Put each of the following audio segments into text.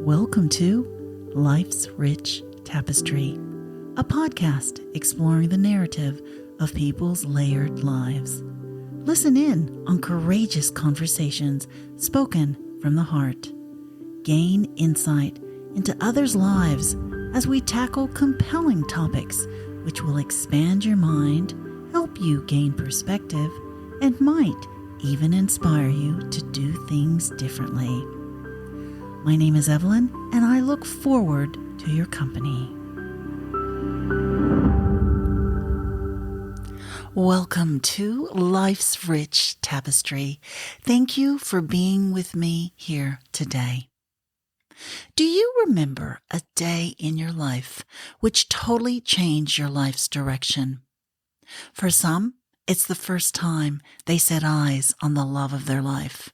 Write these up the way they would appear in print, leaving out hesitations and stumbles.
Welcome to Life's Rich Tapestry, a podcast exploring the narrative of people's layered lives. Listen in on courageous conversations spoken from the heart. Gain insight into others' lives as we tackle compelling topics which will expand your mind, help you gain perspective, and might even inspire you to do things differently. My name is Evelyn, and I look forward to your company. Welcome to Life's Rich Tapestry. Thank you for being with me here today. Do you remember a day in your life which totally changed your life's direction? For some, it's the first time they set eyes on the love of their life,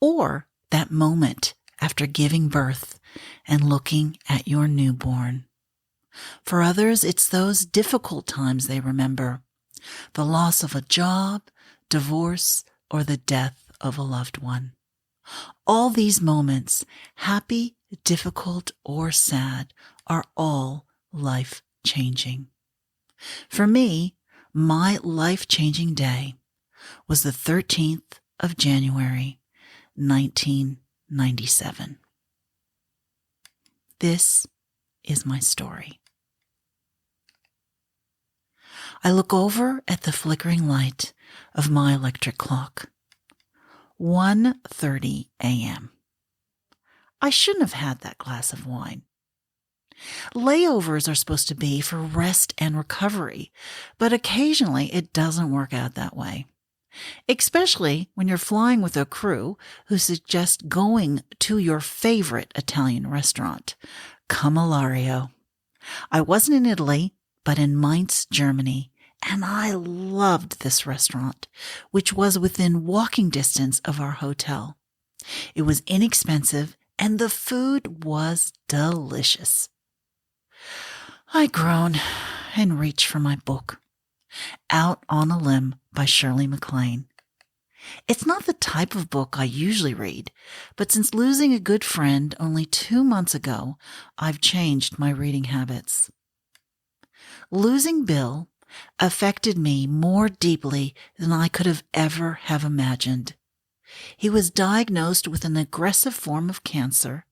or that moment after giving birth and looking at your newborn. For others, it's those difficult times they remember, the loss of a job, divorce, or the death of a loved one. All these moments, happy, difficult, or sad, are all life-changing. For me, my life-changing day was the 13th of January, 1997. This is my story. I look over at the flickering light of my electric clock. 1:30 a.m. I shouldn't have had that glass of wine. Layovers are supposed to be for rest and recovery, but occasionally it doesn't work out that way. Especially when you're flying with a crew who suggest going to your favorite Italian restaurant, Camalario. I wasn't in Italy, but in Mainz, Germany, and I loved this restaurant, which was within walking distance of our hotel. It was inexpensive, and the food was delicious. I groan and reach for my book, Out on a Limb by Shirley MacLaine. It's not the type of book I usually read, but since losing a good friend only 2 months ago, I've changed my reading habits. Losing Bill affected me more deeply than I could ever have imagined. He was diagnosed with an aggressive form of cancer,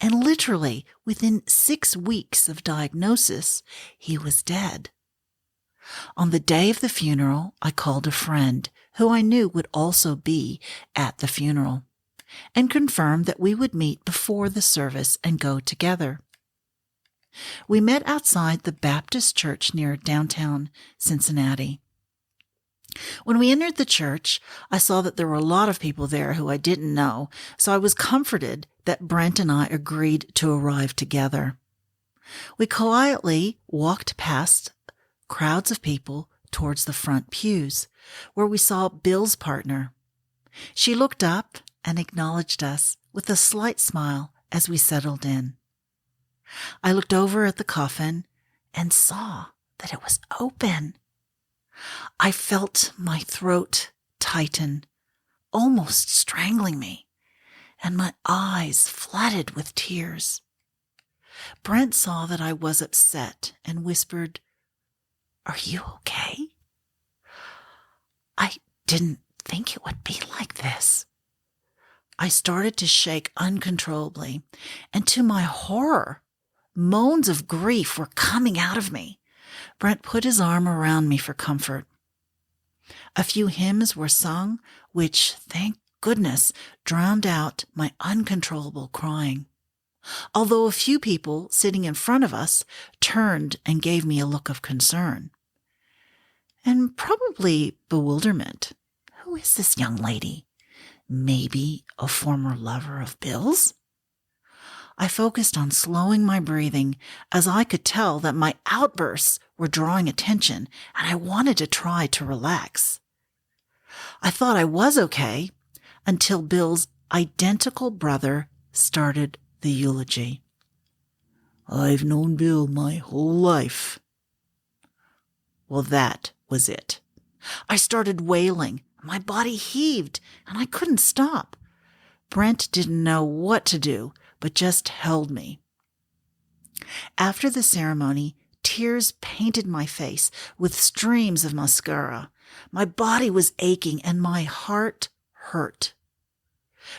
and literally within 6 weeks of diagnosis, he was dead. On the day of the funeral, I called a friend who I knew would also be at the funeral and confirmed that we would meet before the service and go together. We met outside the Baptist church near downtown Cincinnati. When we entered the church, I saw that there were a lot of people there who I didn't know, so I was comforted that Brent and I agreed to arrive together. We quietly walked past crowds of people towards the front pews, where we saw Bill's partner. She looked up and acknowledged us with a slight smile as we settled in. I looked over at the coffin and saw that it was open. I felt my throat tighten, almost strangling me, and my eyes flooded with tears. Brent saw that I was upset and whispered, "Are you okay?" I didn't think it would be like this. I started to shake uncontrollably, and to my horror, moans of grief were coming out of me. Brent put his arm around me for comfort. A few hymns were sung, which, thank goodness, drowned out my uncontrollable crying. Although a few people sitting in front of us turned and gave me a look of concern. And probably bewilderment. Who is this young lady? Maybe a former lover of Bill's? I focused on slowing my breathing, as I could tell that my outbursts were drawing attention and I wanted to try to relax. I thought I was okay until Bill's identical brother started the eulogy. "I've known Bill my whole life." Well, that was it. I started wailing. My body heaved, and I couldn't stop. Brent didn't know what to do, but just held me. After the ceremony, tears painted my face with streams of mascara. My body was aching and my heart hurt.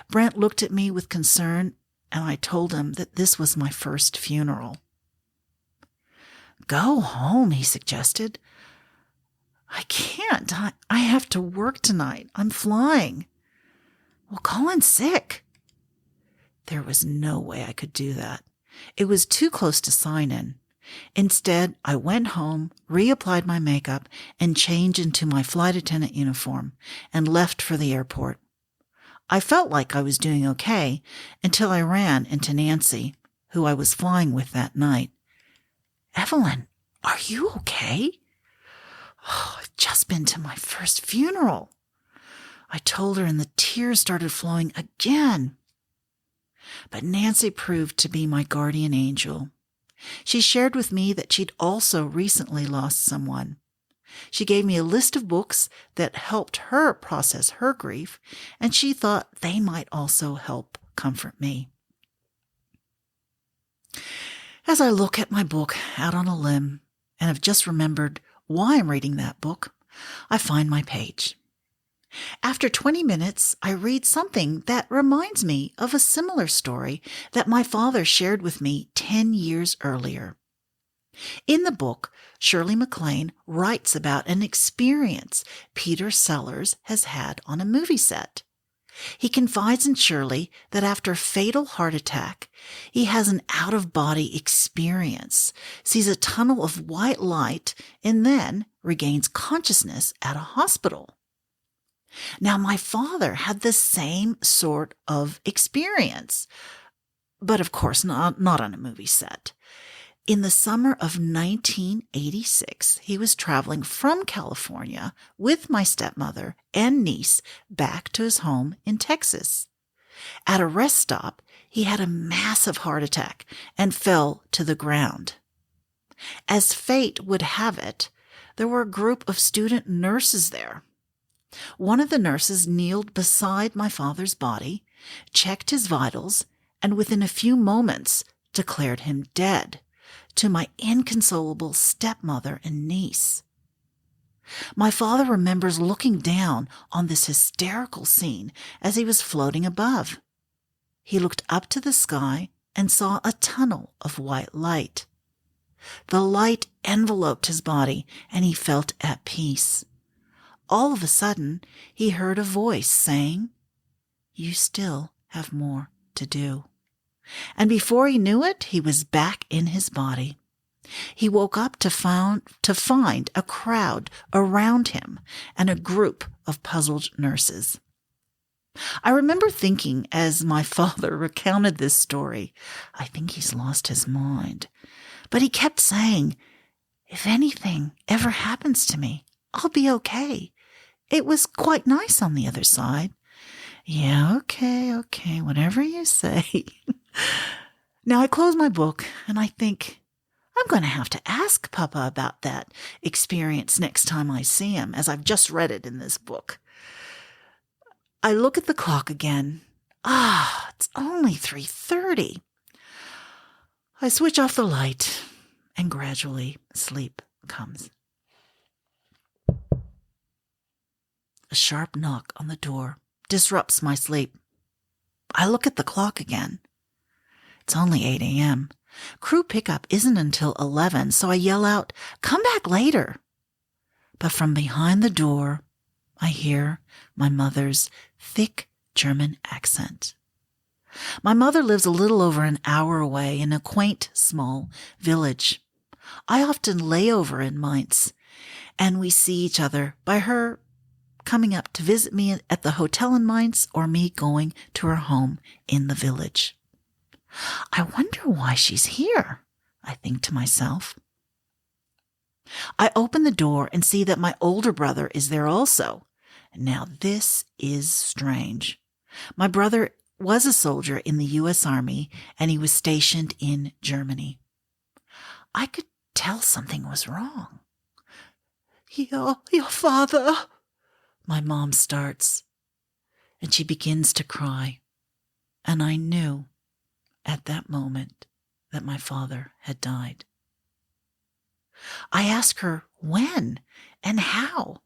Brent looked at me with concern, and I told him that this was my first funeral. "Go home," he suggested. "I can't. I have to work tonight. I'm flying." "Well, call in sick." There was no way I could do that. It was too close to sign in. Instead, I went home, reapplied my makeup, and changed into my flight attendant uniform, and left for the airport. I felt like I was doing okay until I ran into Nancy, who I was flying with that night. "Evelyn, are you okay?" "Oh, I've just been to my first funeral." I told her, and the tears started flowing again. But Nancy proved to be my guardian angel. She shared with me that she'd also recently lost someone. She gave me a list of books that helped her process her grief, and she thought they might also help comfort me. As I look at my book out on a limb and have just remembered why I'm reading that book, I find my page. After 20 minutes, I read something that reminds me of a similar story that my father shared with me 10 years earlier. In the book, Shirley MacLaine writes about an experience Peter Sellers has had on a movie set. He confides in Shirley that after a fatal heart attack, he has an out-of-body experience, sees a tunnel of white light, and then regains consciousness at a hospital. Now, my father had the same sort of experience, but of course not on a movie set. In the summer of 1986, he was traveling from California with my stepmother and niece back to his home in Texas. At a rest stop, he had a massive heart attack and fell to the ground. As fate would have it, there were a group of student nurses there. One of the nurses kneeled beside my father's body, checked his vitals, and within a few moments declared him dead, to my inconsolable stepmother and niece. My father remembers looking down on this hysterical scene as he was floating above. He looked up to the sky and saw a tunnel of white light. The light enveloped his body, and he felt at peace. All of a sudden, he heard a voice saying, "You still have more to do." And before he knew it, he was back in his body. He woke up to find a crowd around him and a group of puzzled nurses. I remember thinking as my father recounted this story, I think he's lost his mind. But he kept saying, "If anything ever happens to me, I'll be okay. It was quite nice on the other side." "Yeah, okay, whatever you say." Now I close my book and I think, I'm going to have to ask Papa about that experience next time I see him, as I've just read it in this book. I look at the clock again. It's only 3:30. I switch off the light and gradually sleep comes. A sharp knock on the door disrupts my sleep. I look at the clock again. It's only 8 a.m. Crew pickup isn't until 11, so I yell out, "Come back later." But from behind the door, I hear my mother's thick German accent. My mother lives a little over an hour away in a quaint, small village. I often lay over in Mainz, and we see each other by her coming up to visit me at the hotel in Mainz or me going to her home in the village. I wonder why she's here, I think to myself. I open the door and see that my older brother is there also. Now this is strange. My brother was a soldier in the U.S. Army, and he was stationed in Germany. I could tell something was wrong. Your father," my mom starts, and she begins to cry. And I knew at that moment that my father had died. I ask her when and how.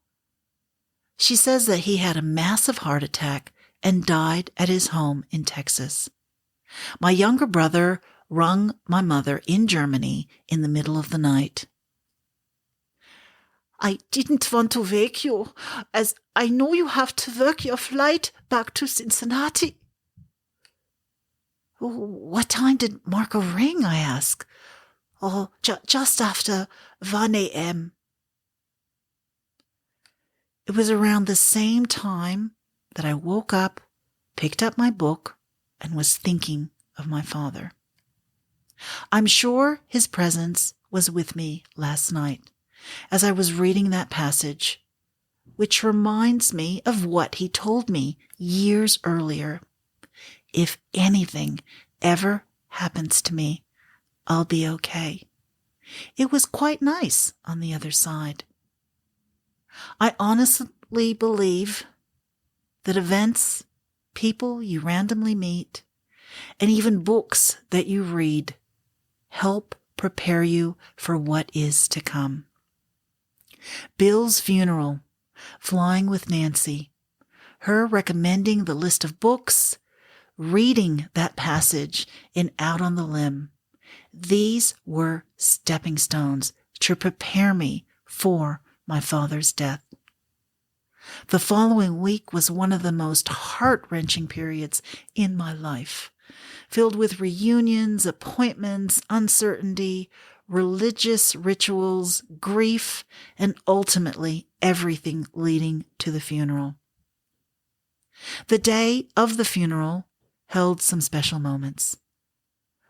She says that he had a massive heart attack and died at his home in Texas. My younger brother rung my mother in Germany in the middle of the night. I didn't want to wake you, as I know you have to work your flight back to Cincinnati. What time did Marco ring? I ask. Oh, just after 1 a.m. It was around the same time that I woke up, picked up my book, and was thinking of my father. I'm sure his presence was with me last night as I was reading that passage, which reminds me of what he told me years earlier. If anything ever happens to me, I'll be okay. It was quite nice on the other side. I honestly believe that events, people you randomly meet, and even books that you read help prepare you for what is to come. Bill's funeral, Flying with Nancy, her recommending the list of books, reading that passage in Out on the Limb, these were stepping stones to prepare me for my father's death. The following week was one of the most heart-wrenching periods in my life, filled with reunions, appointments, uncertainty, religious rituals, grief, and ultimately everything leading to the funeral. The day of the funeral held some special moments.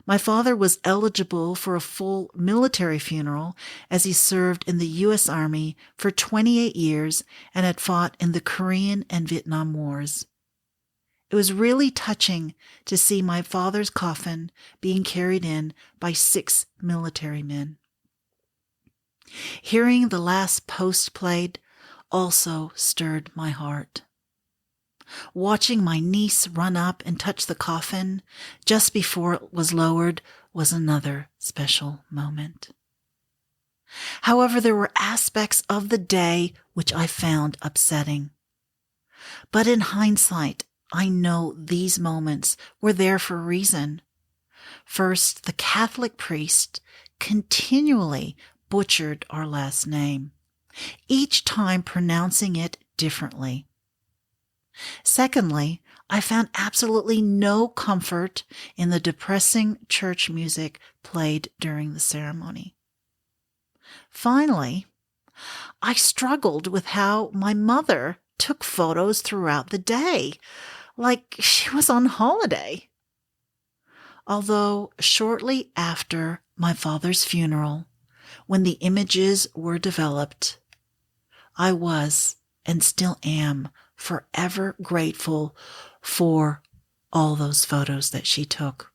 My father was eligible for a full military funeral as he served in the U.S. Army for 28 years and had fought in the Korean and Vietnam Wars. It was really touching to see my father's coffin being carried in by 6 military men. Hearing the last post played also stirred my heart. Watching my niece run up and touch the coffin just before it was lowered was another special moment. However, there were aspects of the day which I found upsetting. But in hindsight, I know these moments were there for a reason. First, the Catholic priest continually butchered our last name, each time pronouncing it differently. Secondly, I found absolutely no comfort in the depressing church music played during the ceremony. Finally, I struggled with how my mother took photos throughout the day, like she was on holiday. Although shortly after my father's funeral, when the images were developed, I was and still am forever grateful for all those photos that she took.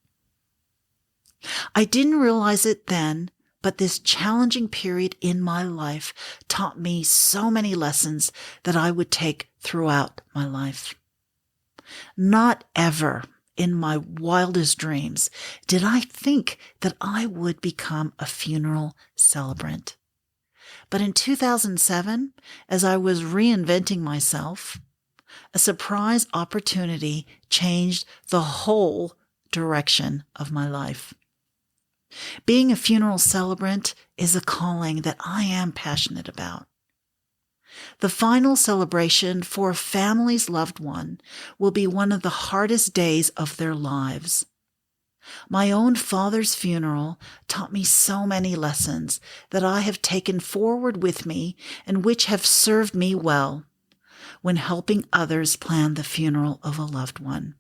I didn't realize it then, but this challenging period in my life taught me so many lessons that I would take throughout my life. Not ever in my wildest dreams did I think that I would become a funeral celebrant. But in 2007, as I was reinventing myself, a surprise opportunity changed the whole direction of my life. Being a funeral celebrant is a calling that I am passionate about. The final celebration for a family's loved one will be one of the hardest days of their lives. My own father's funeral taught me so many lessons that I have taken forward with me and which have served me well when helping others plan the funeral of a loved one.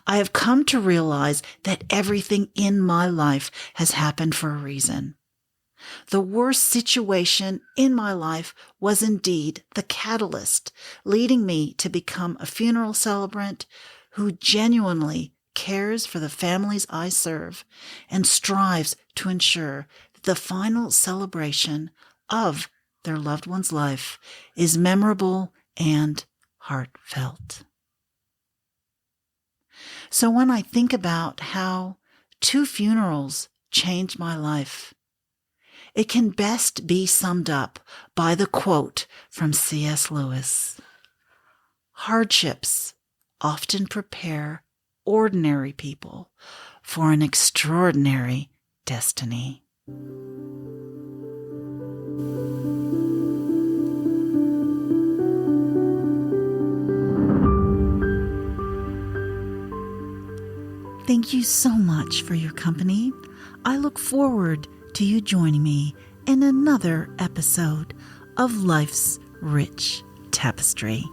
I have come to realize that everything in my life has happened for a reason. The worst situation in my life was indeed the catalyst, leading me to become a funeral celebrant who genuinely cares for the families I serve and strives to ensure that the final celebration of their loved one's life is memorable and heartfelt. So when I think about how 2 funerals changed my life, it can best be summed up by the quote from C.S. Lewis: "Hardships often prepare ordinary people for an extraordinary destiny." Thank you so much for your company. I look forward to you joining me in another episode of Life's Rich Tapestry.